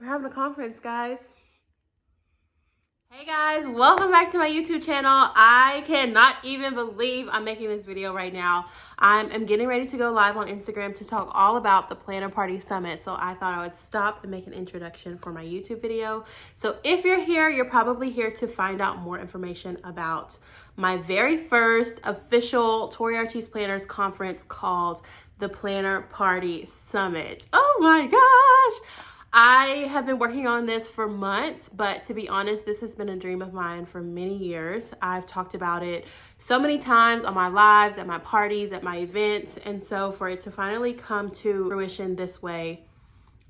We're having a conference, guys. Hey guys, welcome back to my YouTube channel. I cannot even believe I'm making this video right now. I'm getting ready to go live on Instagram to talk all about the Planner Party Summit. So I thought I would stop and make an introduction for my YouTube video. So if you're here, you're probably here to find out more information about my very first official Tori Artis Planners conference called the Planner Party Summit. Oh my gosh! I have been working on this for months, but to be honest, this has been a dream of mine for many years. I've talked about it so many times on my lives, at my parties, at my events, and so for it to finally come to fruition this way,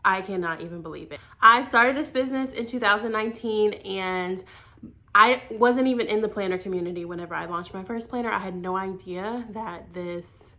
I cannot even believe it. I started this business in 2019 and I wasn't even in the planner community whenever I launched my first planner. I had no idea that this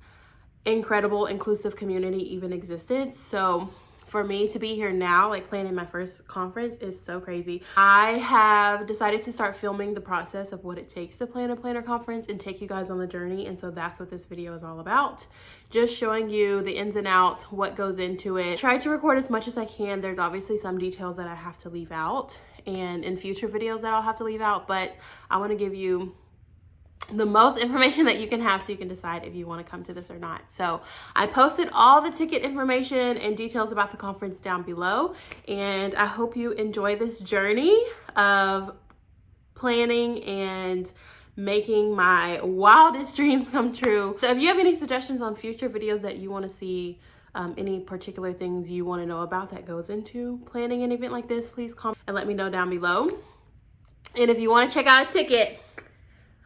incredible, inclusive community even existed. So for me to be here now, like planning my first conference, is so crazy. I have decided to start filming the process of what it takes to plan a planner conference and take you guys on the journey. And so that's what this video is all about. Just showing you the ins and outs, what goes into it. Try to record as much as I can. There's obviously some details that I have to leave out and in future videos that I'll have to leave out, but I want to give you the most information that you can have so you can decide if you want to come to this or not. So I posted all the ticket information and details about the conference down below, and I hope you enjoy this journey of planning and making my wildest dreams come true. So if you have any suggestions on future videos that you want to see, any particular things you want to know about that goes into planning an event like this, please comment and let me know down below. And if you want to check out a ticket,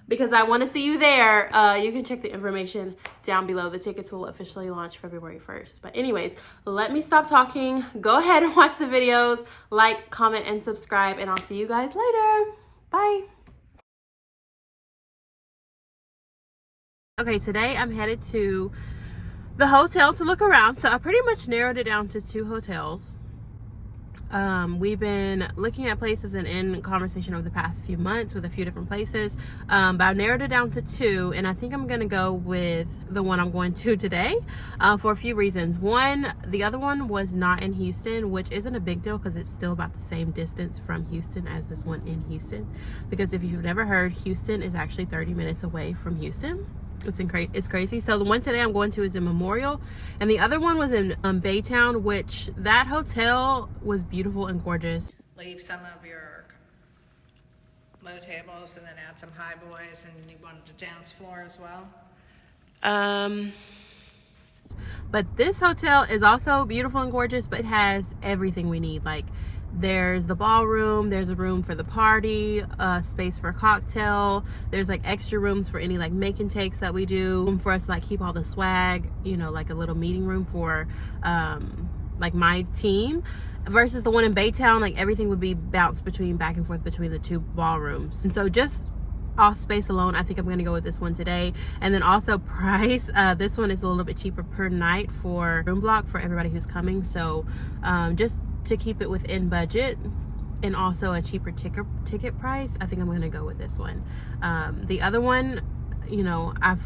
because I want to see you there, you can check the information down below. The tickets will officially launch February 1st. But anyways, let me stop talking. Go ahead and watch the videos, like, comment, and subscribe, and I'll see you guys later. Bye. Okay, today I'm headed to the hotel to look around. So I pretty much narrowed it down to 2 hotels. We've been looking at places and in conversation over the past few months with a few different places, but I narrowed it down to 2, and I think I'm gonna go with the one I'm going to today for a few reasons. One, the other one was not in Houston, which isn't a big deal because it's still about the same distance from Houston as this one in Houston, because if you've never heard, Houston is actually 30 minutes away from Houston. It's crazy. So the one today I'm going to is in Memorial, and the other one was in Baytown, which that hotel was beautiful and gorgeous. Leave some of your low tables and then add some high boys, and you wanted the dance floor as well? But this hotel is also beautiful and gorgeous, but has everything we need. Like, there's the ballroom, there's a room for the party, space for a cocktail, there's like extra rooms for any like make and takes that we do, room for us to like keep all the swag, you know, like a little meeting room for like my team, versus the one in Baytown, like everything would be bounced back and forth between the 2 ballrooms. And so just off space alone, I think I'm going to go with this one today. And then also price, this one is a little bit cheaper per night for room block for everybody who's coming. So just to keep it within budget and also a cheaper ticket price, I think I'm going to go with this one. The other one, you know, I've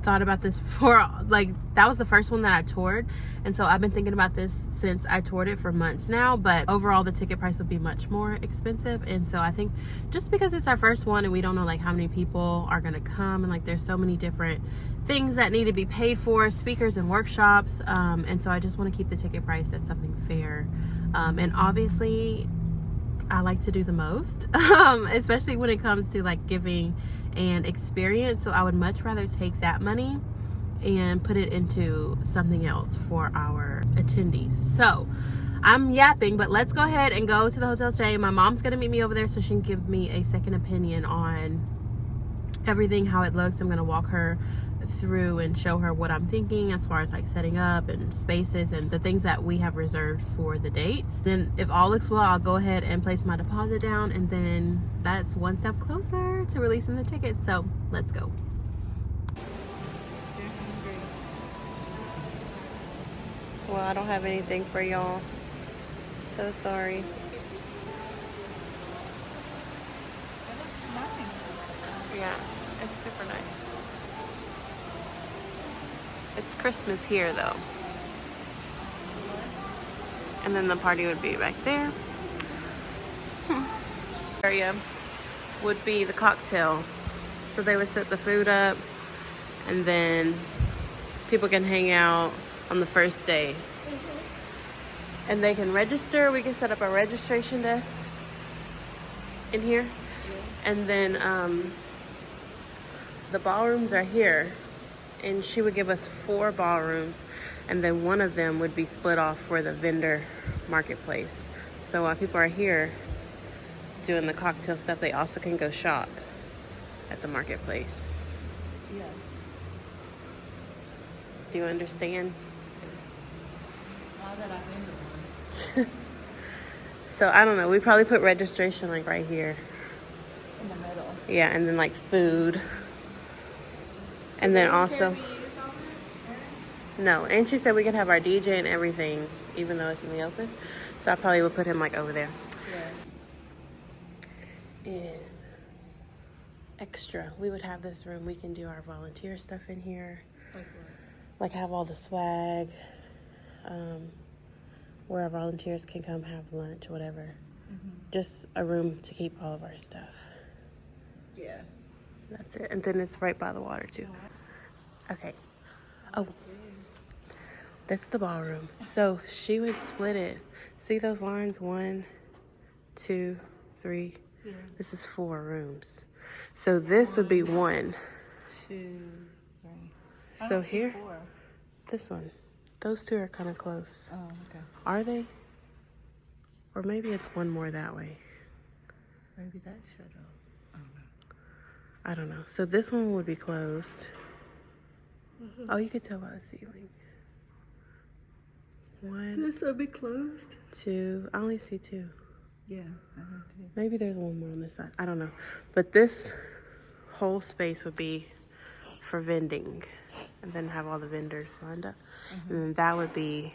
thought about this for, like, that was the first one that I toured, and so I've been thinking about this since I toured it for months now, but overall the ticket price would be much more expensive. And so I think just because it's our first one and we don't know like how many people are gonna come, and like there's so many different things that need to be paid for, speakers and workshops, and so I just want to keep the ticket price at something fair. And obviously I like to do the most, especially when it comes to like giving and experience. So I would much rather take that money and put it into something else for our attendees. So I'm yapping, but let's go ahead and go to the hotel today. My mom's gonna meet me over there so she can give me a second opinion on everything, how it looks. I'm gonna walk her through and show her what I'm thinking as far as like setting up and spaces and the things that we have reserved for the dates. Then if all looks well, I'll go ahead and place my deposit down, and then that's one step closer to releasing the tickets. So let's go. Well, I don't have anything for y'all, so sorry. It looks nice. Yeah, it's super nice. It's Christmas here though. And then the party would be back there. Area would be the cocktail. So they would set the food up and then people can hang out on the first day. And they can register. We can set up a registration desk in here. And then the ballrooms are here. And she would give us 4 ballrooms. And then one of them would be split off for the vendor marketplace. So while people are here doing the cocktail stuff, they also can go shop at the marketplace. Yeah. Do you understand? Now that I've been to one. So I don't know. We probably put registration like right here. In the middle. Yeah, and then like food. And then also, no. And she said we could have our DJ and everything, even though it's in the open. So I probably would put him like over there. Yeah. Is extra. We would have this room. We can do our volunteer stuff in here. Like what? Like have all the swag. Where our volunteers can come have lunch, whatever. Just a room to keep all of our stuff. Yeah. That's it. And then it's right by the water too. Okay. Oh, that's the ballroom. So she would split it. See those lines? 1, 2, 3. Yeah. This is 4 rooms. So this would be 1. 2, 3. So here, 4. this one. Those 2 are kind of close. Oh, okay. Are they? Or maybe it's 1 more that way. Maybe that should have. I don't know. I don't know. So this one would be closed. Oh, you could tell by the ceiling. 1, This will be closed? 2. I only see 2. Yeah, I know too. Maybe there's 1 more on this side. I don't know. But this whole space would be for vending. And then have all the vendors lined up. And then that would be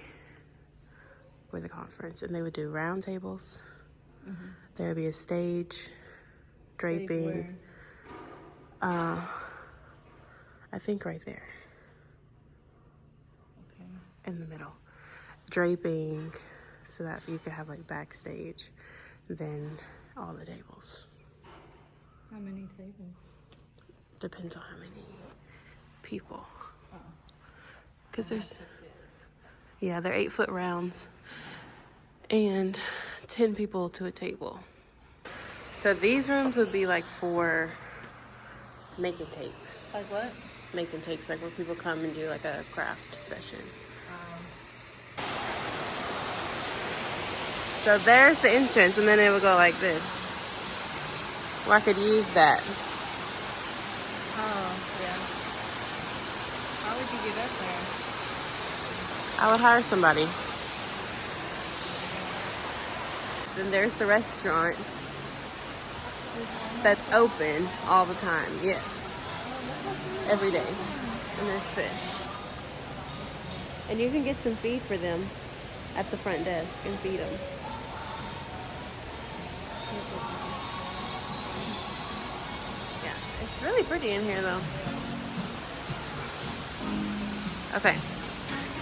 for the conference. And they would do round tables. There would be a stage, draping. I think right there. Okay. In the middle. Draping so that you could have like backstage. Then all the tables. How many tables? Depends on how many people. Because there's, yeah, they're 8-foot rounds. And 10 people to a table. So these rooms would be like for make and takes. Like what? Make and takes, like where people come and do like a craft session. So there's the entrance, and then it would go like this. Where I could use that. Oh, yeah. How would you get up there? I would hire somebody. Then there's the restaurant that's open all the time. Yes. Every day. And there's fish. And you can get some feed for them at the front desk and feed them. Yeah, it's really pretty in here though. Okay.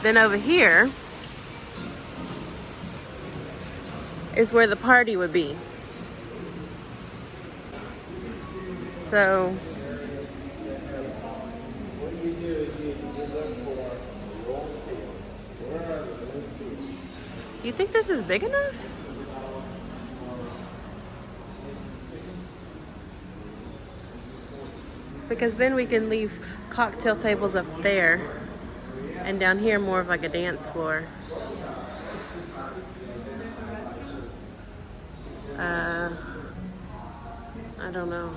Then over here is where the party would be. So you think this is big enough? Because then we can leave cocktail tables up there and down here more of like a dance floor. I don't know.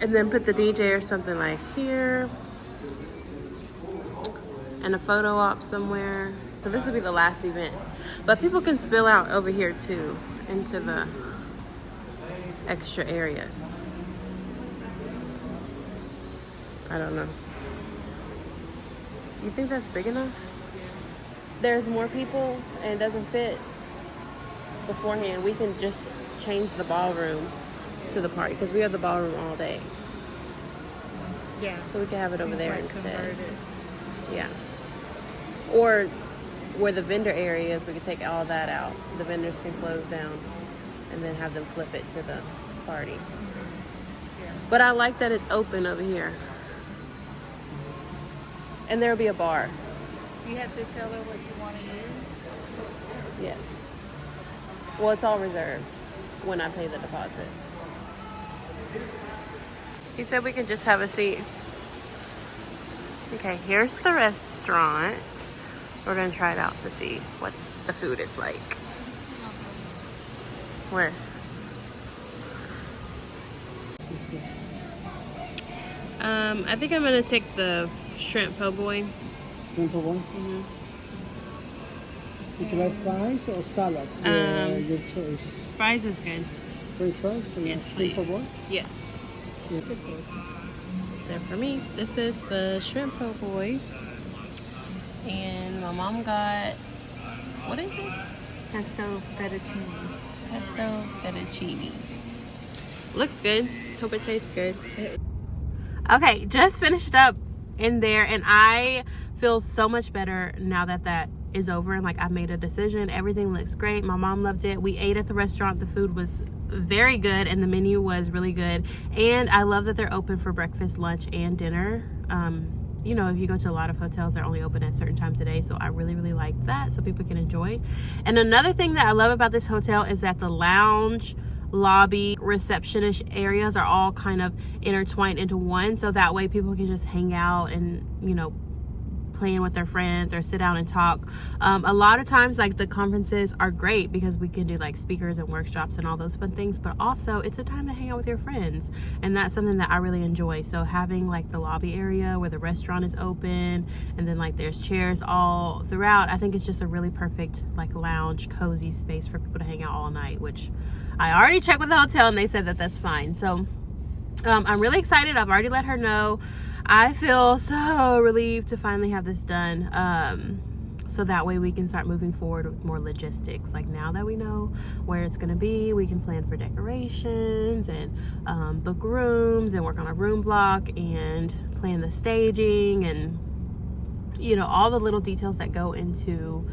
And then put the DJ or something like here. And a photo op somewhere. So this would be the last event. But people can spill out over here too, into the extra areas. I don't know. You think that's big enough? There's more people and it doesn't fit beforehand. We can just change the ballroom to the party because we have the ballroom all day. Yeah. So we can have it over there Like instead. convert it. Yeah. Or where the vendor area is, we could take all that out. The vendors can close down and then have them flip it to the party. Yeah. But I like that it's open over here. And there'll be a bar. You have to tell her what you want to use. Yes. Well, it's all reserved when I pay the deposit. He said we can just have a seat. Okay, here's the restaurant. We're gonna try it out to see what the food is like. Where? I think I'm gonna take the shrimp po' boy. Shrimp po' boy? Would you like fries or salad? Your choice. Fries is good. French fries? So Yes, shrimp po' boy? please. Yes. Yeah. There for me. This is the shrimp po' boy. And my mom got, what is this? Pesto fettuccine. Pesto fettuccine. Looks good. Hope it tastes good. Okay, just finished up in there, and I feel so much better now that that is over, and like I made a decision. Everything looks great. My mom loved it. We ate at the restaurant. The food was very good, and the menu was really good. And I love that they're open for breakfast, lunch, and dinner. You know, if you go to a lot of hotels, they're only open at certain times of day. So I really, really like that, so people can enjoy. And another thing that I love about this hotel is that the lounge, lobby, receptionist areas are all kind of intertwined into one. So that way people can just hang out and, you know, playing with their friends or sit down and talk. A lot of times, like, the conferences are great because we can do like speakers and workshops and all those fun things, but also it's a time to hang out with your friends, and that's something that I really enjoy. So having like the lobby area where the restaurant is open, and then like there's chairs all throughout, I think it's just a really perfect like lounge, cozy space for people to hang out all night, which I already checked with the hotel and they said that that's fine. So I'm really excited. I've already let her know. I feel so relieved to finally have this done, so that way we can start moving forward with more logistics. Like, now that we know where it's going to be, we can plan for decorations and book rooms and work on a room block and plan the staging and, you know, all the little details that go into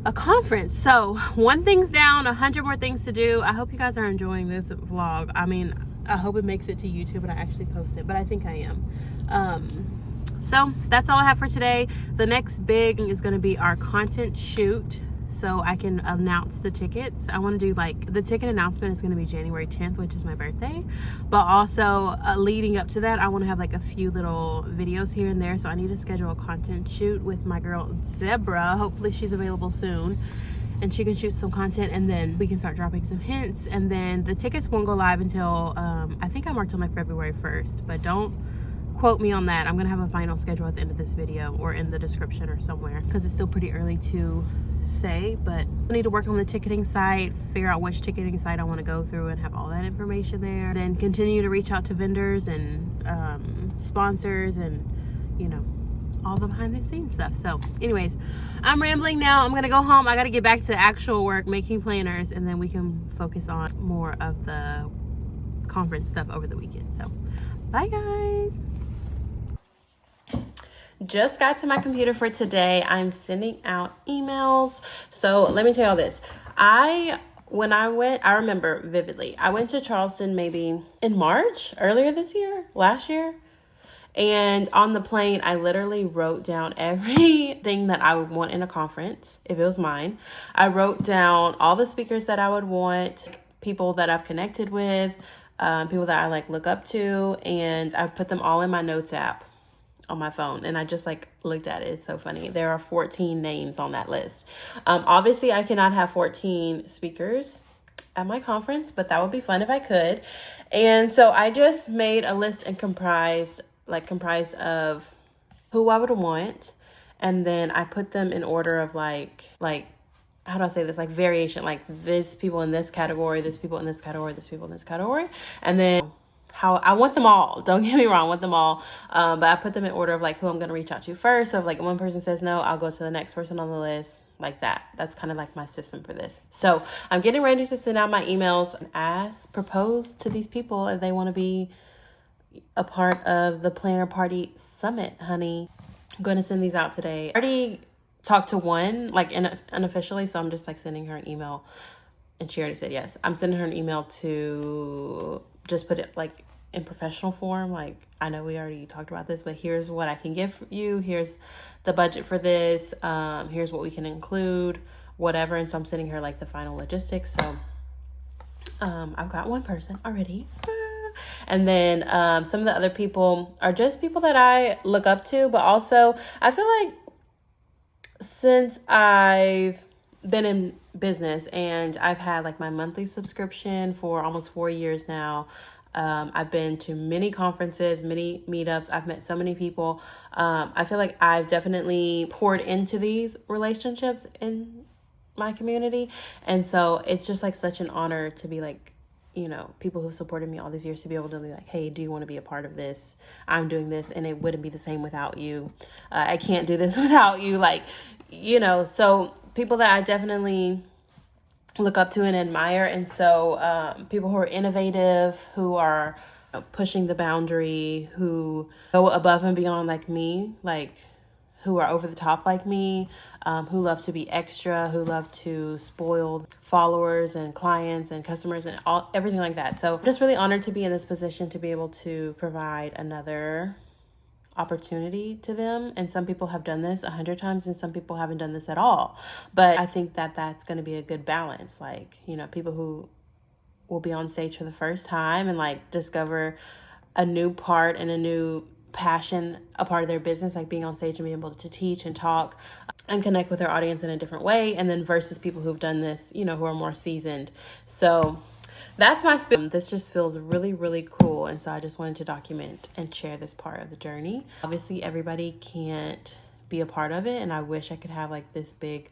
a conference. So one thing's down, 100 more things to do. I hope you guys are enjoying this vlog. I mean, I hope it makes it to YouTube and I actually post it, but I think I am. So that's all I have for today. The next big is going to be our content shoot, so I can announce the tickets. I want to do, like, the ticket announcement is going to be January 10th, which is my birthday, but also leading up to that, I want to have like a few little videos here and there. So I need to schedule a content shoot with my girl Zebra. Hopefully she's available soon and she can shoot some content, and then we can start dropping some hints. And then the tickets won't go live until I think I marked on like February 1st, but don't quote me on that. I'm gonna have a final schedule at the end of this video or in the description or somewhere, because it's still pretty early to say. But I need to work on the ticketing site, figure out which ticketing site I want to go through and have all that information there, then continue to reach out to vendors and sponsors and, you know, all the behind the scenes stuff. So anyways, I'm rambling now. I'm gonna go home. I gotta get back to actual work, making planners, and then we can focus on more of the conference stuff over the weekend. So bye guys. Just got to my computer for today. I'm sending out emails. So let me tell y'all this. When I went, I remember vividly, I went to Charleston maybe in March, last year. And on the plane, I literally wrote down everything that I would want in a conference, if it was mine. I wrote down all the speakers that I would want, people that I've connected with, people that I like look up to, and I put them all in my notes app on my phone, and I just like looked at it. It's so funny. There are 14 names on that list. Obviously I cannot have 14 speakers at my conference, but that would be fun if I could. And so I just made a list and comprised of who I would want, and then I put them in order of like how do I say this, like variation, like this people in this category, this people in this category, this people in this category, and then how I want them all. Don't get me wrong, I want them all. But I put them in order of like who I'm going to reach out to first. So if like one person says no, I'll go to the next person on the list, like that. That's kind of like my system for this. So I'm getting ready to send out my emails and propose to these people if they want to be a part of the Planner Party Summit, honey. I'm going to send these out today. I already talked to one, like unofficially. So I'm just like sending her an email, and she already said yes. I'm sending her an email to just put it like in professional form. Like, I know we already talked about this, but here's what I can give you. Here's the budget for this. Here's what we can include, whatever. And so I'm sending her like the final logistics. So I've got one person already. And then some of the other people are just people that I look up to, but also I feel like since I've been in business and I've had like my monthly subscription for almost 4 years now, I've been to many conferences, many meetups. I've met so many people. I feel like I've definitely poured into these relationships in my community. And so it's just like such an honor to be like, you know, people who supported me all these years, to be able to be like, hey, do you want to be a part of this? I'm doing this and it wouldn't be the same without you. I can't do this without you. Like, you know, so people that I definitely look up to and admire. And so people who are innovative, who are pushing the boundary, who go above and beyond like me, like who are over the top like me, who love to be extra, who love to spoil followers and clients and customers and everything like that. So I'm just really honored to be in this position, to be able to provide another opportunity to them. And some people have done this 100 times and some people haven't done this at all. But I think that that's going to be a good balance. Like, you know, people who will be on stage for the first time and like discover a new part and a new passion, a part of their business, like being on stage and being able to teach and talk and connect with their audience in a different way. And then versus people who've done this, you know, who are more seasoned. So that's my spin. This just feels really, really cool. And so I just wanted to document and share this part of the journey. Obviously, everybody can't be a part of it. And I wish I could have like this big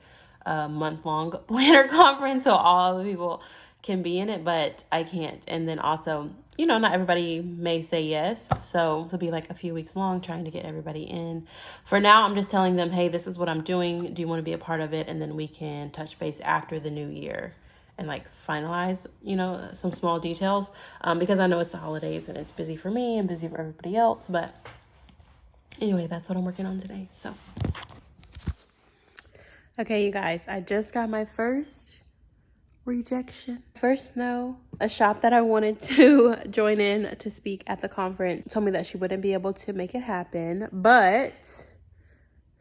month-long planner conference so all the people can be in it, but I can't. And then also, you know, not everybody may say yes. So it'll be like a few weeks long trying to get everybody in. For now, I'm just telling them, hey, this is what I'm doing. Do you want to be a part of it? And then we can touch base after the new year and like finalize, you know, some small details, because I know it's the holidays and it's busy for me and busy for everybody else. But anyway, that's what I'm working on today. So, okay, you guys, I just got my first rejection. First no. A shop that I wanted to join in to speak at the conference told me that she wouldn't be able to make it happen, but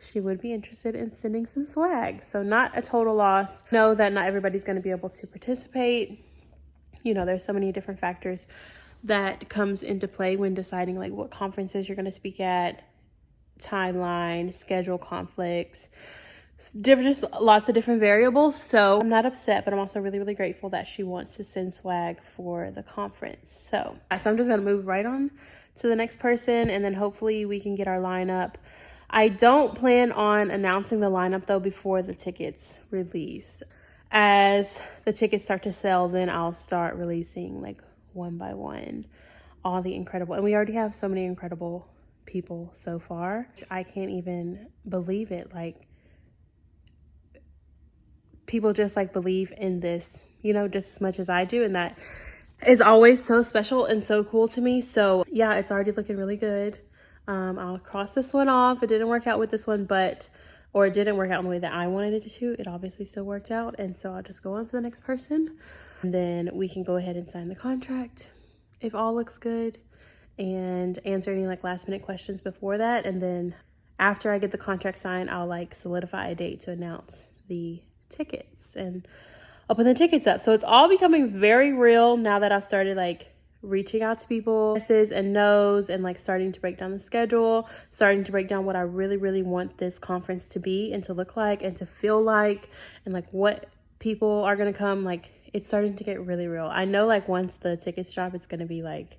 she would be interested in sending some swag. So not a total loss. Know that not everybody's going to be able to participate. You know, there's so many different factors that comes into play when deciding like what conferences you're going to speak at, timeline, schedule conflicts, just lots of different variables. So I'm not upset, but I'm also really, really grateful that she wants to send swag for the conference. So I'm just going to move right on to the next person, and then hopefully we can get our lineup. I don't plan on announcing the lineup though before the tickets release. As the tickets start to sell, then I'll start releasing like one by one all the incredible, and we already have so many incredible people so far. I can't even believe it. Like, people just like believe in this, you know, just as much as I do, and that is always so special and so cool to me. So yeah, it's already looking really good. I'll cross this one off. It didn't work out with this one, or it didn't work out in the way that I wanted it to. It obviously still worked out. And so I'll just go on to the next person, and then we can go ahead and sign the contract if all looks good, and answer any like last minute questions before that. And then after I get the contract signed, I'll like solidify a date to announce the tickets and open the tickets up. So it's all becoming very real now that I've started like reaching out to people, yeses and nos, and like starting to break down the schedule, starting to break down what I really, really want this conference to be and to look like and to feel like, and like what people are going to come. Like, it's starting to get really real. I know like once the tickets drop, it's going to be like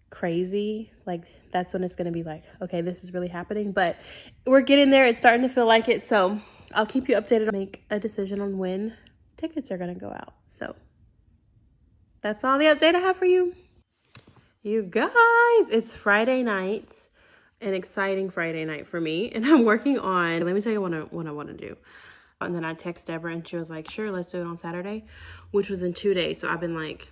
crazy. Like, that's when it's going to be like, okay, this is really happening, but we're getting there. It's starting to feel like it. So I'll keep you updated and make a decision on when tickets are going to go out. So that's all the update I have for you. You guys, it's Friday night, an exciting Friday night for me. And I'm working on, let me tell you what I want to do. And then I text Deborah and she was like, sure, let's do it on Saturday, which was in 2 days. So I've been like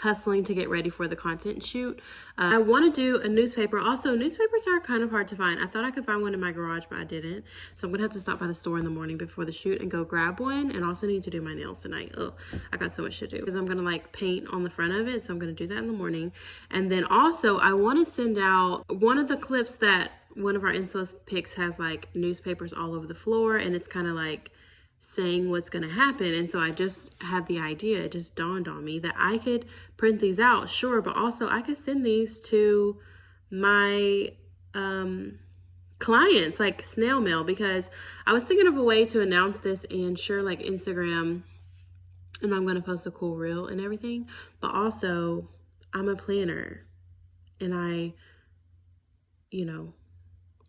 hustling to get ready for the content shoot. I want to do a newspaper. Also, newspapers are kind of hard to find. I thought I could find one in my garage, but I didn't. So I'm gonna have to stop by the store in the morning before the shoot and go grab one. And also need to do my nails tonight. Oh, I got so much to do because I'm gonna like paint on the front of it. So I'm gonna do that in the morning. And then also I want to send out one of the clips that one of our inspo pics has like newspapers all over the floor, and it's kind of like saying what's going to happen. And so I just had the idea, it just dawned on me that I could print these out, sure, but also I could send these to my clients, like snail mail, because I was thinking of a way to announce this and sure, like Instagram, and I'm going to post a cool reel and everything, but also I'm a planner, and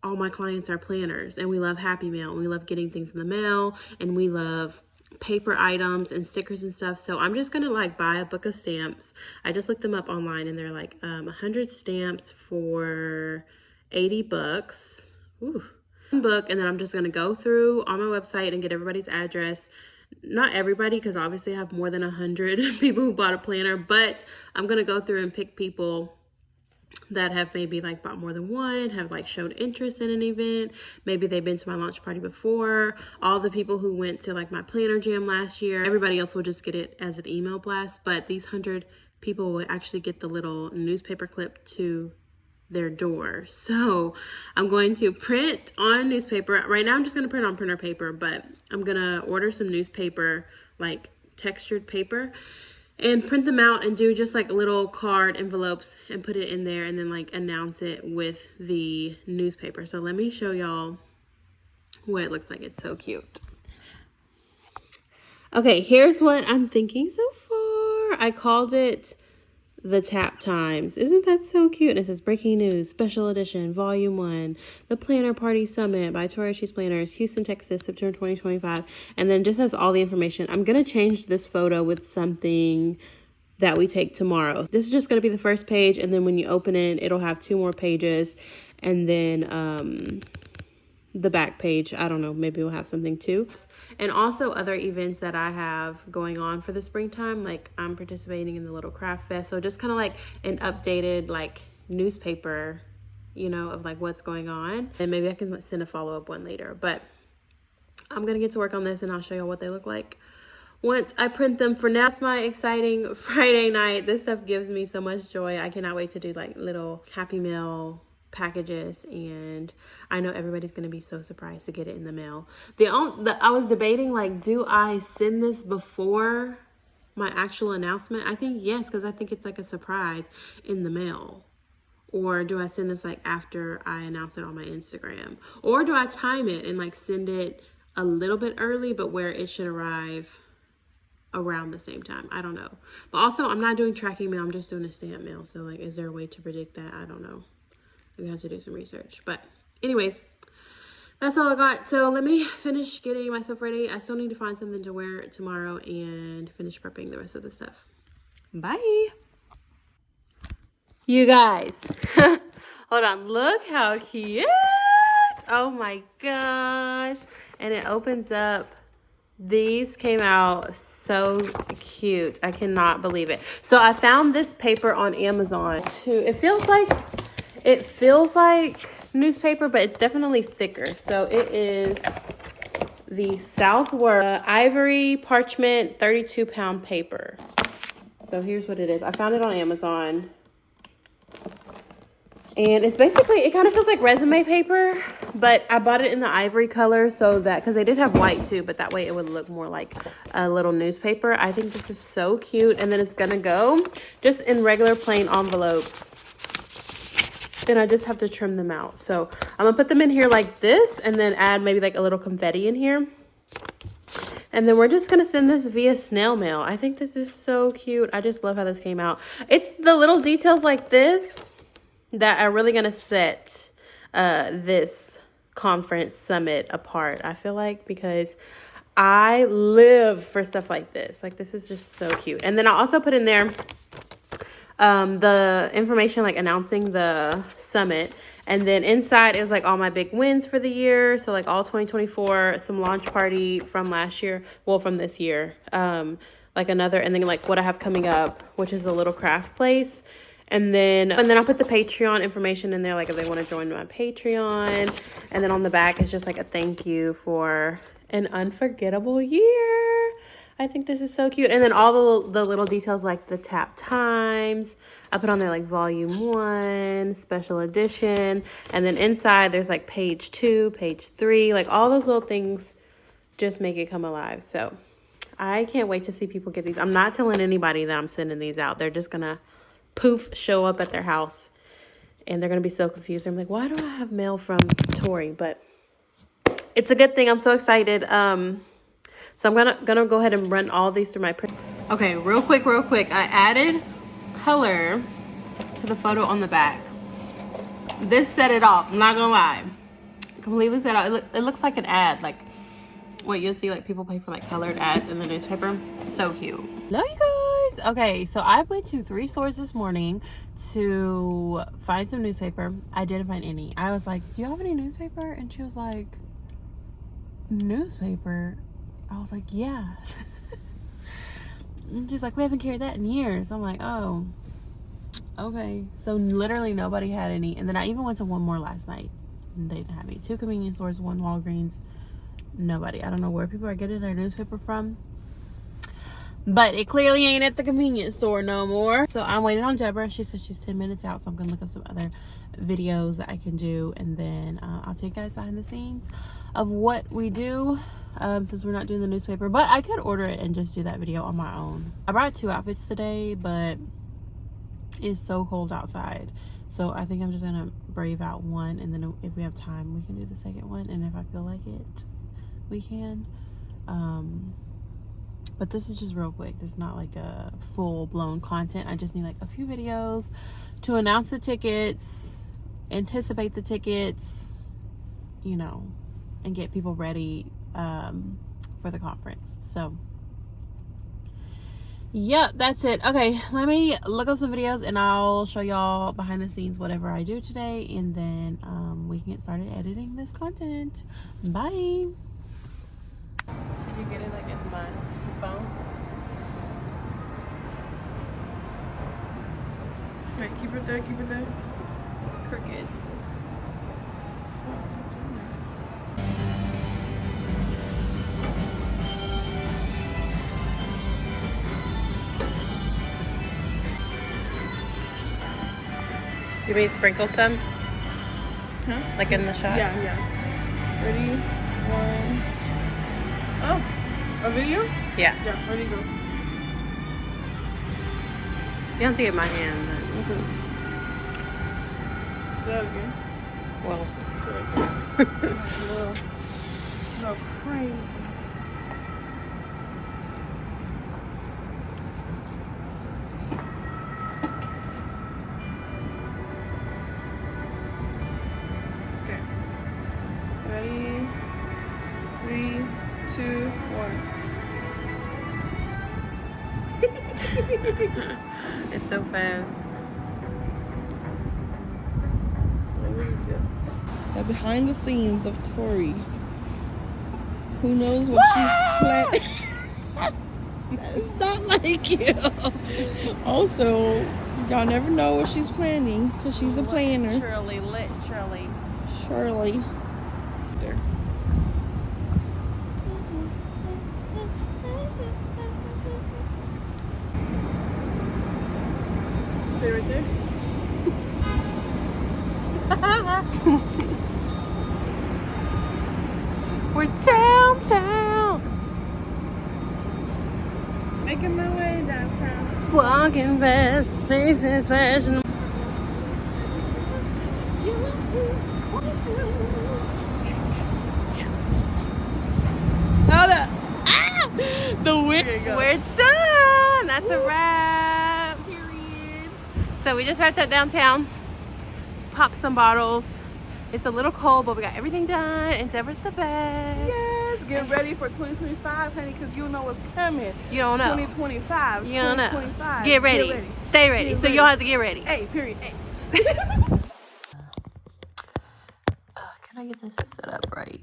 all my clients are planners, and we love Happy Mail, and we love getting things in the mail, and we love paper items and stickers and stuff. So I'm just gonna like buy a book of stamps. I just looked them up online, and they're like 100 stamps for $80. Ooh. Book, and then I'm just gonna go through on my website and get everybody's address. Not everybody, because obviously I have more than 100 people who bought a planner, but I'm gonna go through and pick people that have maybe like bought more than one, have like showed interest in an event. Maybe they've been to my launch party before. All the people who went to like my planner jam last year, everybody else will just get it as an email blast, but these 100 people will actually get the little newspaper clip to their door. So I'm going to print on newspaper. Right now I'm just going to print on printer paper, but I'm going to order some newspaper, like textured paper, and print them out and do just like little card envelopes and put it in there, and then like announce it with the newspaper. So let me show y'all what it looks like. It's so cute. Okay, here's what I'm thinking so far. I called it the Tap Times. Isn't that so cute? And it says breaking news, special edition, volume 1, the Planner Party Summit by Tori Artis Planners, Houston, Texas, September 2025. And then just has all the information. I'm going to change this photo with something that we take tomorrow. This is just going to be the first page. And then when you open it, it'll have 2 more pages. And then, the back page, I don't know, maybe we'll have something too. And also other events that I have going on for the springtime, like I'm participating in the Little Craft Fest, so just kind of like an updated like newspaper, of like what's going on. And maybe I can send a follow-up one later, but I'm gonna get to work on this and I'll show you what they look like once I print them. For now, it's my exciting Friday night. This stuff gives me so much joy. I cannot wait to do like little Happy Mail packages, and I know everybody's gonna be so surprised to get it in the mail. I was debating, like, do I send this before my actual announcement? I think yes, because I think it's like a surprise in the mail. Or do I send this like after I announce it on my Instagram? Or do I time it and like send it a little bit early, but where it should arrive around the same time? I don't know. But also, I'm not doing tracking mail, I'm just doing a stamp mail. So like, is there a way to predict that? I don't know. We have to do some research. But anyways, that's all I got. So let me finish getting myself ready. I still need to find something to wear tomorrow and finish prepping the rest of the stuff. Bye. You guys, hold on. Look how cute. Oh my gosh. And it opens up. These came out so cute. I cannot believe it. So I found this paper on Amazon too. It feels like newspaper, but it's definitely thicker. So it is the Southward Ivory Parchment 32-pound paper. So here's what it is. I found it on Amazon. And it's basically, it kind of feels like resume paper, but I bought it in the ivory color so that, because they did have white too, but that way it would look more like a little newspaper. I think this is so cute. And then it's going to go just in regular plain envelopes. And I just have to trim them out. So I'm gonna put them in here like this, and then add maybe like a little confetti in here. And then we're just gonna send this via snail mail. I think this is so cute. I just love how this came out. It's the little details like this that are really gonna set this conference summit apart, I feel like, because I live for stuff like this. Like, this is just so cute. And then I also put in there the information, like announcing the summit. And then inside it was like all my big wins for the year. So like all 2024, some launch party from last year, well, from this year, like another, and then like what I have coming up, which is a little craft place. And then I'll put the Patreon information in there, like if they want to join my Patreon. And then on the back is just like a thank you for an unforgettable year. I think this is so cute. And then all the little details, like the tap times, I put on there like volume 1, special edition. And then inside there's like page 2, page 3, like all those little things just make it come alive. So I can't wait to see people get these. I'm not telling anybody that I'm sending these out. They're just gonna poof show up at their house and they're gonna be so confused. I'm like, why do I have mail from Tori? But it's a good thing. I'm so excited. So I'm gonna go ahead and run all these through my print. Okay, real quick. I added color to the photo on the back. This set it off. I'm not gonna lie. Completely set out. It looks like an ad. Like what you'll see, like people pay for like colored ads in the newspaper. So cute. Love you guys. Okay, so I went to 3 stores this morning to find some newspaper. I didn't find any. I was like, do you have any newspaper? And she was like, newspaper? I was like, yeah. And she's like, we haven't carried that in years. I'm like, oh, okay. So literally nobody had any. And then I even went to one more last night and they didn't have any. 2 convenience stores, 1 Walgreens. Nobody. I don't know where people are getting their newspaper from, but it clearly ain't at the convenience store no more. So I'm waiting on Deborah. She said she's 10 minutes out, so I'm gonna look up some other videos that I can do, and then I'll take you guys behind the scenes of what we do, since we're not doing the newspaper. But I could order it and just do that video on my own. I brought 2 outfits today, but it's so cold outside, so I think I'm just gonna brave out one, and then if we have time we can do the second one, and if I feel like it we can. But this is just real quick. This is not like a full-blown content. I just need like a few videos to announce the tickets, anticipate the tickets, you know, and get people ready for the conference. So yeah, that's it. Okay, let me look up some videos and I'll show y'all behind the scenes whatever I do today, and then we can get started editing this content. Bye. Should you get it like in my phone? Wait, keep it there, keep it there. It's crooked. You mean sprinkle some? Huh? Like in the shot? Yeah. Ready? 1. Oh, a video? Yeah. Yeah, ready, go. You don't have to get my hand. Okay. That again. Well. No, crazy. Okay. Ready? 3, 2, 1. It's so fast. The behind the scenes of Tori. Who knows what she's planning? That's not like you. Also, y'all never know what she's planning because she's a planner. Literally. Shirley. There. Stay right there. We're downtown. Making my way downtown. Walking fast, faces fashion. Hold up. Ah! The wind. We're done. That's a wrap. Period. So we just wrapped up downtown. Popped some bottles. It's a little cold, but we got everything done. And Deborah's the best. Yes, get ready for 2025, honey, because you know what's coming. You don't know. 2025. You don't know. 2025. Get ready. Stay ready. Get So ready. you'll have to get ready. Hey, period. Hey. Can I get this set up right?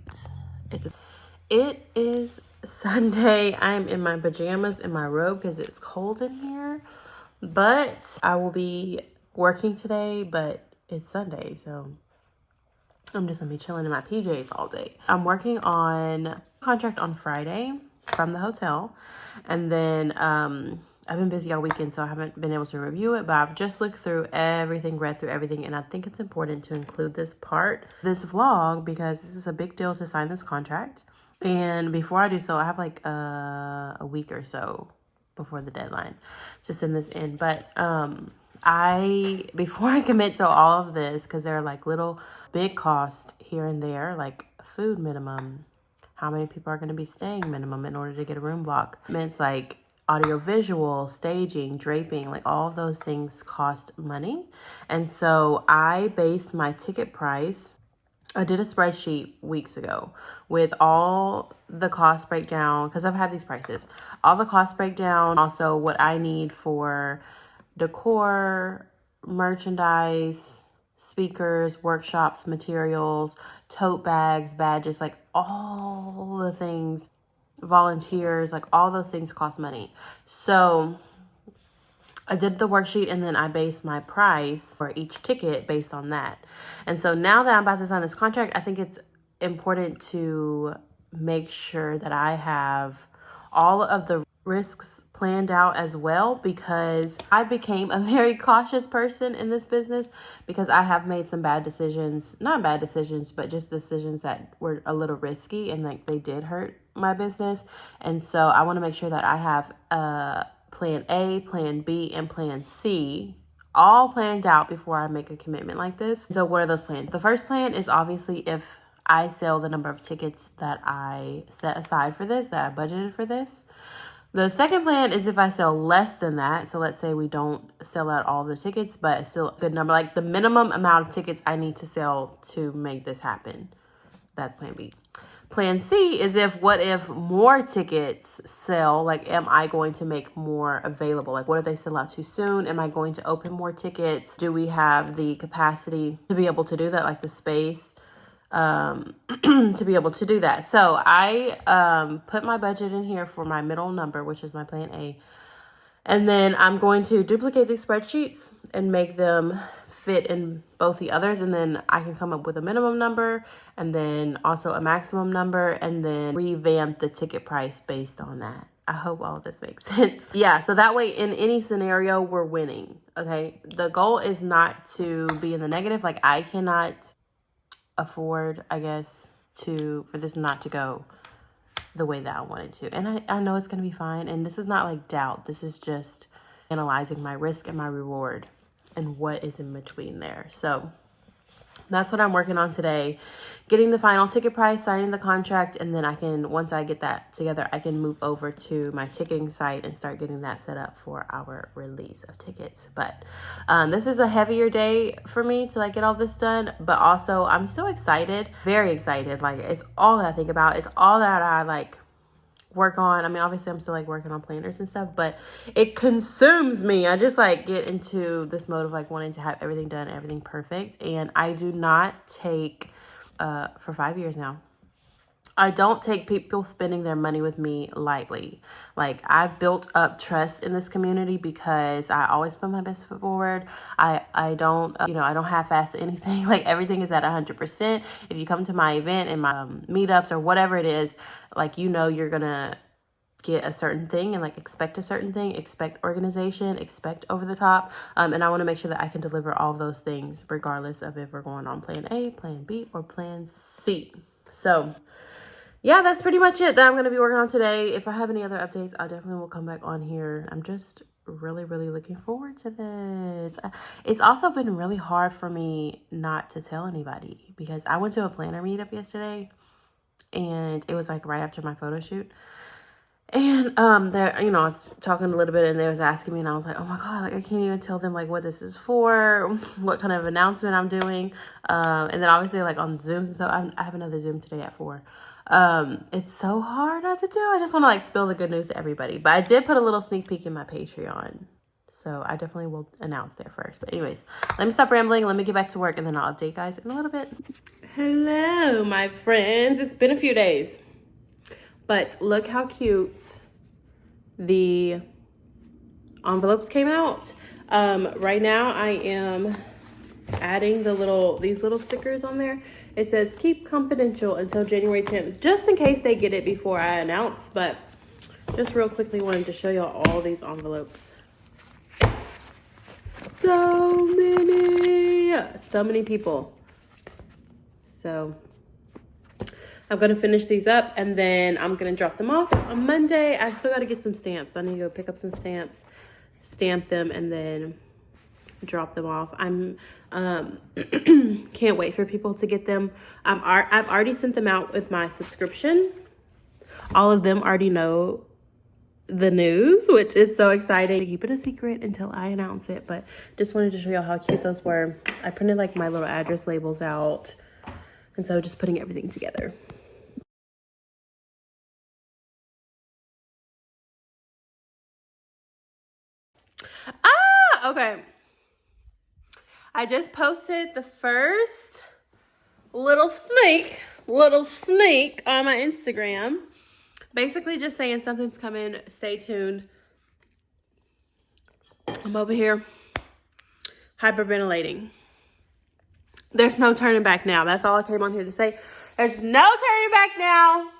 It is Sunday. I'm in my pajamas in my robe because it's cold in here. But I will be working today, but it's Sunday, so I'm just gonna be chilling in my PJs all day. I'm working on contract on Friday from the hotel. And then I've been busy all weekend, so I haven't been able to review it, but I've just looked through everything, read through everything, and I think it's important to include this vlog, because this is a big deal to sign this contract. And before I do so, I have like a week or so before the deadline to send this in. But before I commit to all of this, because there are like little big costs here and there, like food minimum, how many people are going to be staying minimum in order to get a room block. It's like audio visual, staging, draping, like all of those things cost money. And so I based my ticket price. I did a spreadsheet weeks ago with all the cost breakdown, because I've had these prices, all the cost breakdown, also what I need for decor, merchandise, speakers, workshops, materials, tote bags, badges, like all the things, volunteers, like all those things cost money. So I did the worksheet, and then I based my price for each ticket based on that. And so now that I'm about to sign this contract, I think it's important to make sure that I have all of the risks planned out as well, because I became a very cautious person in this business, because I have made some bad decisions, not bad decisions, but just decisions that were a little risky, and like they did hurt my business. And so I want to make sure that I have plan A, plan B, and plan C all planned out before I make a commitment like this. So what are those plans? The first plan is obviously if I sell the number of tickets that I set aside for this, that I budgeted for this. The second plan is if I sell less than that. So let's say we don't sell out all the tickets, but still a good number, like the minimum amount of tickets I need to sell to make this happen. That's plan B. Plan C is what if more tickets sell? Like, am I going to make more available? Like, what if they sell out too soon? Am I going to open more tickets? Do we have the capacity to be able to do that? Like the space to be able to do that. So I put my budget in here for my middle number, which is my plan A. And then I'm going to duplicate these spreadsheets and make them fit in both the others. And then I can come up with a minimum number and then also a maximum number, and then revamp the ticket price based on that. I hope all of this makes sense. Yeah, so that way in any scenario, we're winning, okay? The goal is not to be in the negative. Like, I cannot afford, I guess, for this not to go the way that I wanted to. And I know it's going to be fine. And this is not like doubt. This is just analyzing my risk and my reward and what is in between there. So that's what I'm working on today. Getting the final ticket price, signing the contract, and then I can, once I get that together, I can move over to my ticketing site and start getting that set up for our release of tickets. But this is a heavier day for me to like get all this done, but also I'm still excited, very excited. Like, it's all that I think about. It's all that I like work on. I mean, obviously I'm still like working on planners and stuff, but it consumes me. I just like get into this mode of like wanting to have everything done, everything perfect. And I do not take, for 5 years now, I don't take people spending their money with me lightly. Like, I've built up trust in this community because I always put my best foot forward. I don't, I don't half-ass anything. Like, everything is at 100%. If you come to my event and my meetups or whatever it is, like, you're going to get a certain thing and like expect a certain thing, expect organization, expect over the top. And I want to make sure that I can deliver all of those things regardless of if we're going on plan A, plan B, or plan C. So yeah, that's pretty much it that I'm going to be working on today. If I have any other updates, I definitely will come back on here. I'm just really, really looking forward to this. It's also been really hard for me not to tell anybody, because I went to a planner meetup yesterday and it was like right after my photo shoot. And there, I was talking a little bit and they was asking me, and I was like, oh my God, like I can't even tell them like what this is for, what kind of announcement I'm doing. And then obviously like on Zooms and stuff, I have another Zoom today at 4. It's so hard not to do. I just want to like spill the good news to everybody. But I did put a little sneak peek in my Patreon, so I definitely will announce there first. But anyways, let me stop rambling. Let me get back to work, and then I'll update you guys in a little bit. Hello, my friends. It's been a few days. But look how cute the envelopes came out. Right now I am adding these little stickers on there. It says keep confidential until January 10th, just in case they get it before I announce. But just real quickly wanted to show y'all all these envelopes. So many people. So I'm gonna finish these up and then I'm gonna drop them off on Monday. I still gotta get some stamps. I need to go pick up some stamps, stamp them, and then drop them off. I'm can't wait for people to get them. I've already sent them out with my subscription. All of them already know the news, which is so exciting. I keep it a secret until I announce it, but just wanted to show y'all how cute those were. I printed like my little address labels out, and so just putting everything together. Okay. I just posted the first little sneak on my Instagram. Basically just saying something's coming. Stay tuned. I'm over here hyperventilating. There's no turning back now. That's all I came on here to say. There's no turning back now.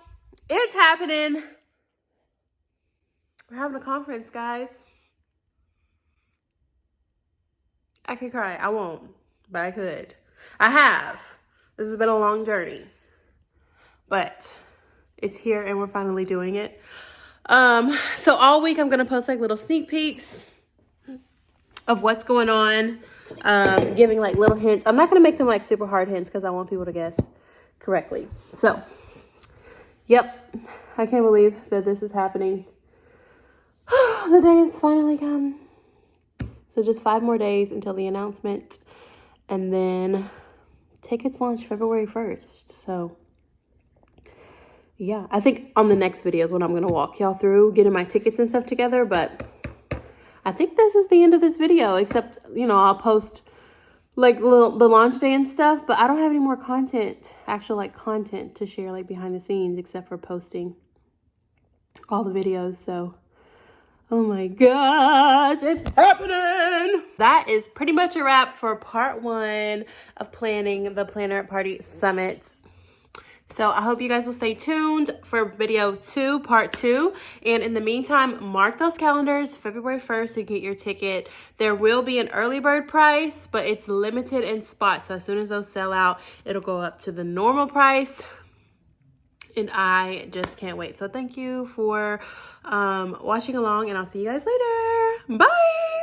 It's happening. We're having a conference, guys. I could cry. I won't, but I could. I have. This has been a long journey, but it's here and we're finally doing it. So all week I'm gonna post like little sneak peeks of what's going on, giving like little hints. I'm not gonna make them like super hard hints because I want people to guess correctly. So, yep, I can't believe that this is happening. The day has finally come. So just 5 more days until the announcement, and then tickets launch February 1st. So yeah, I think on the next video is when I'm going to walk y'all through getting my tickets and stuff together. But I think this is the end of this video, except, you know, I'll post like the launch day and stuff, but I don't have any more content, actual like content to share like behind the scenes, except for posting all the videos. So oh my gosh, it's happening. That is pretty much a wrap for part 1 of planning the Planner Party Summit. So I hope you guys will stay tuned for video 2, part 2. And in the meantime, mark those calendars, February 1st, to get your ticket. There will be an early bird price, but it's limited in spots. So as soon as those sell out, it'll go up to the normal price. And I just can't wait. So thank you for watching along, and I'll see you guys later. Bye.